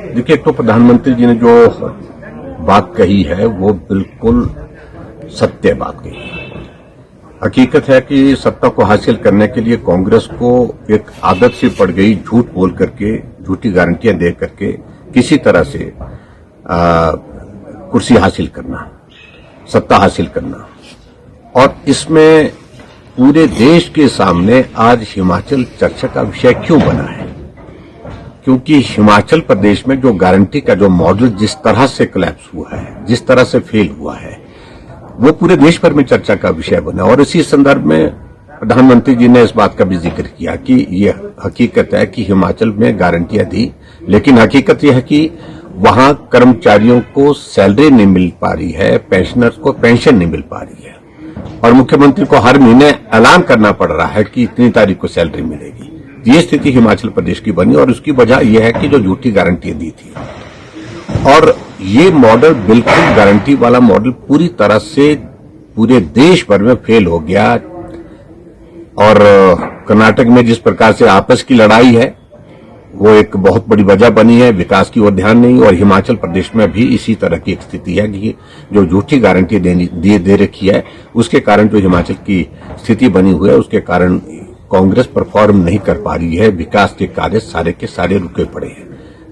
देखिए, एक तो प्रधानमंत्री जी ने जो बात कही है वो बिल्कुल सत्य बात कही है। हकीकत है कि सत्ता को हासिल करने के लिए कांग्रेस को एक आदत सी पड़ गई झूठ बोल करके, झूठी गारंटियां दे करके किसी तरह से कुर्सी हासिल करना, सत्ता हासिल करना। और इसमें पूरे देश के सामने आज हिमाचल चर्चा का विषय क्यों बना है? क्योंकि हिमाचल प्रदेश में जो गारंटी का जो मॉडल जिस तरह से कोलैप्स हुआ है, जिस तरह से फेल हुआ है, वो पूरे देश भर में चर्चा का विषय बना। और इसी संदर्भ में प्रधानमंत्री जी ने इस बात का भी जिक्र किया कि ये हकीकत है कि हिमाचल में गारंटियां दी, लेकिन हकीकत यह है कि वहां कर्मचारियों को सैलरी नहीं मिल पा रही है, पेंशनर्स को पेंशन नहीं मिल पा रही है, और मुख्यमंत्री को हर महीने ऐलान करना पड़ रहा है कि इतनी तारीख को सैलरी मिलेगी। ये स्थिति हिमाचल प्रदेश की बनी, और उसकी वजह यह है कि जो झूठी गारंटियां दी थी, और ये मॉडल बिल्कुल गारंटी वाला मॉडल पूरी तरह से पूरे देश भर में फेल हो गया। और कर्नाटक में जिस प्रकार से आपस की लड़ाई है वो एक बहुत बड़ी वजह बनी है, विकास की ओर ध्यान नहीं। और हिमाचल प्रदेश में भी इसी तरह की एक स्थिति है कि जो झूठी गारंटी दे रखी है, उसके कारण जो हिमाचल की स्थिति बनी हुई है, उसके कारण कांग्रेस परफॉर्म नहीं कर पा रही है, विकास के कार्य सारे के सारे रुके पड़े हैं।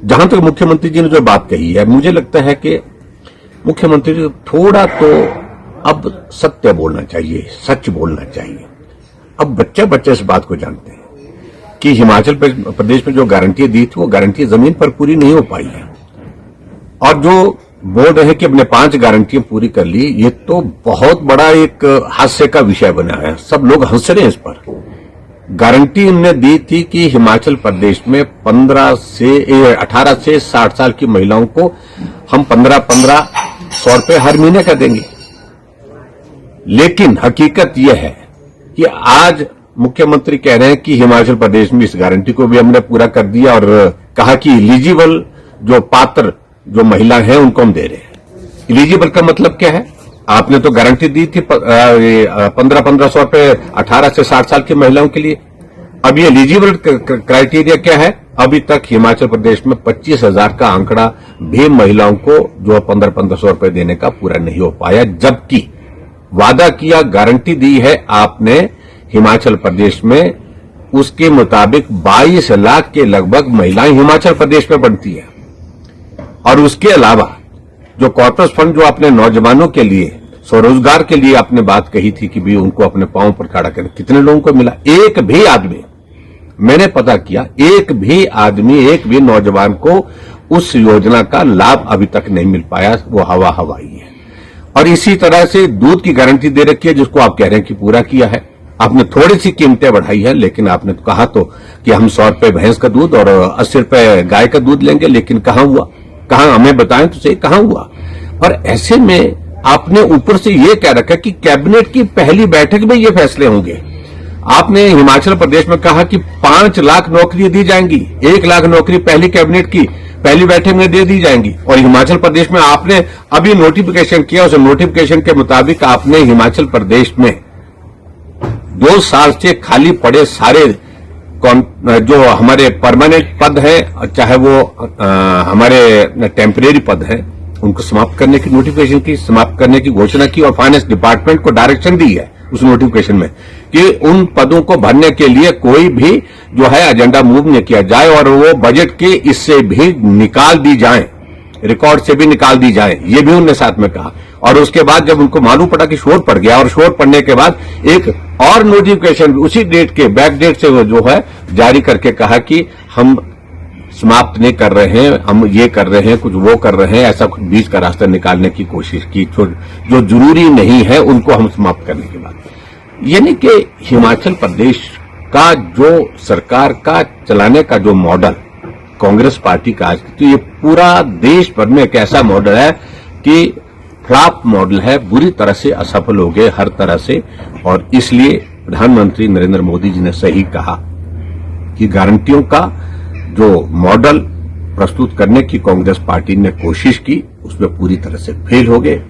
जहां तक मुख्यमंत्री जी ने जो बात कही है, मुझे लगता है कि मुख्यमंत्री जी थोड़ा तो अब सत्य बोलना चाहिए, सच बोलना चाहिए। अब बच्चे इस बात को जानते हैं कि हिमाचल प्रदेश में जो गारंटी दी थी वो गारंटी जमीन पर पूरी नहीं हो पाई है, और जो बोल रहे हैं कि अपने 5 गारंटियां पूरी कर ली, ये तो बहुत बड़ा एक हास्य का विषय बना है। सब लोग हंस रहे हैं इस पर। गारंटी उन्होंने दी थी कि हिमाचल प्रदेश में 18 से 60 साल की महिलाओं को हम 1500 रुपए हर महीने का देंगे। लेकिन हकीकत यह है कि आज मुख्यमंत्री कह रहे हैं कि हिमाचल प्रदेश में इस गारंटी को भी हमने पूरा कर दिया, और कहा कि एलिजिबल जो पात्र जो महिला हैं उनको हम दे रहे हैं। एलिजिबल का मतलब क्या है? आपने तो गारंटी दी थी 1500 रुपए 18 से 60 साल की महिलाओं के लिए। अब ये एलिजिबल क्राइटेरिया क्या है? अभी तक हिमाचल प्रदेश में 25,000 का आंकड़ा भी महिलाओं को जो 1500 रुपए देने का पूरा नहीं हो पाया, जबकि वादा किया, गारंटी दी है आपने हिमाचल प्रदेश में, उसके मुताबिक 22 लाख के लगभग महिलाएं हिमाचल प्रदेश में बनती है। और उसके अलावा जो कॉर्पस फंड जो आपने नौजवानों के लिए, स्वरोजगार के लिए आपने बात कही थी कि भी उनको अपने पांव पर खड़ा करें, कितने लोगों को मिला? एक भी आदमी, मैंने पता किया, एक भी आदमी, एक भी नौजवान को उस योजना का लाभ अभी तक नहीं मिल पाया। वो हवाई है। और इसी तरह से दूध की गारंटी दे रखी है, जिसको आप कह रहे हैं कि पूरा किया है। आपने थोड़ी सी कीमतें बढ़ाई है, लेकिन आपने तो कहा तो कि हम 100 रुपए भैंस का दूध और 80 रुपए गाय का दूध लेंगे, लेकिन कहां हुआ? कहां? हमें बताएं तो सही, कहां हुआ? और ऐसे में आपने ऊपर से यह कह रखा कि कैबिनेट की पहली बैठक में ये फैसले होंगे। आपने हिमाचल प्रदेश में कहा कि 5 लाख नौकरी दी जाएंगी, 1 लाख नौकरी पहली कैबिनेट की पहली बैठक में दे दी जाएंगी। और हिमाचल प्रदेश में आपने अभी नोटिफिकेशन किया, उस नोटिफिकेशन के मुताबिक आपने हिमाचल प्रदेश में 2 साल से खाली पड़े सारे जो हमारे परमानेंट पद है, चाहे वो हमारे टेम्परेरी पद है, उनको समाप्त करने की नोटिफिकेशन की, समाप्त करने की घोषणा की। और फाइनेंस डिपार्टमेंट को डायरेक्शन दी है उस नोटिफिकेशन में कि उन पदों को भरने के लिए कोई भी जो है एजेंडा मूव नहीं किया जाए, और वो बजट के इससे भी निकाल दी जाए, रिकॉर्ड से भी निकाल दी जाए, ये भी उनने साथ में कहा। और उसके बाद जब उनको मालूम पड़ा कि शोर पड़ गया, और शोर पड़ने के बाद एक और नोटिफिकेशन उसी डेट के बैक डेट से वो जो है जारी करके कहा कि हम समाप्त नहीं कर रहे हैं, हम ये कर रहे हैं, कुछ वो कर रहे हैं, ऐसा कुछ बीच का रास्ता निकालने की कोशिश की, जो जरूरी नहीं है उनको हम समाप्त करने के बाद। यानी कि हिमाचल प्रदेश का जो सरकार का चलाने का जो मॉडल कांग्रेस पार्टी का आज, तो ये पूरा देश भर में एक ऐसा मॉडल है कि फ्लॉप मॉडल है, बुरी तरह से असफल हो गए हर तरह से। और इसलिए प्रधानमंत्री नरेंद्र मोदी जी ने सही कहा कि गारंटियों का जो मॉडल प्रस्तुत करने की कांग्रेस पार्टी ने कोशिश की, उसमें पूरी तरह से फेल हो गए।